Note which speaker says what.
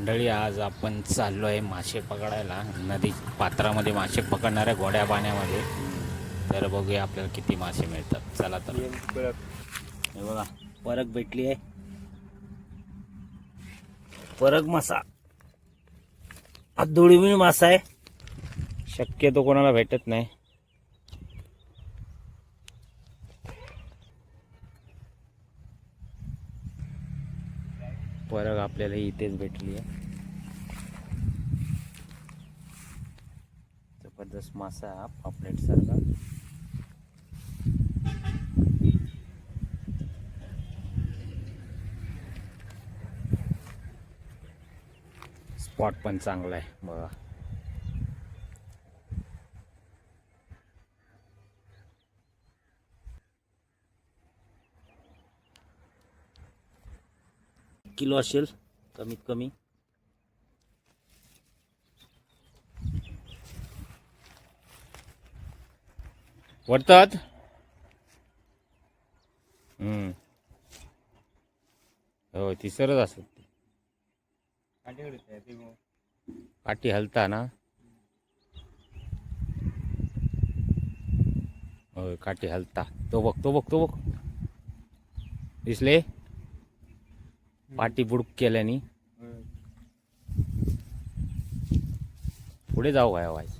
Speaker 1: मंडळी आज आपण चाललो आहे मासे पकडायला नदी पात्रामध्ये मासे पकडणाऱ्या गोड्या पाण्यामध्ये. तर बघूया आपल्याला किती मासे मिळतात. चला तर. हे बघा परक भेटली आहे. परक मासा हा दुर्मिळ मासा आहे, शक्यतो कोणाला भेटत नाही. परक आपल्याला इथेच भेटली आहे. जबरदस्त मासा हा पापलेट सारखा. स्पॉट पण चांगला आहे बघा. किलो असेल कमीत कमी. वाटतात. हो ती सरच असत. काठी हलता ना. हो काठी हलता. तो बघ तो बघ तो बघ दिसले. पाठी बुडूक केल्याने पुढे जाऊ काय व्हायचं.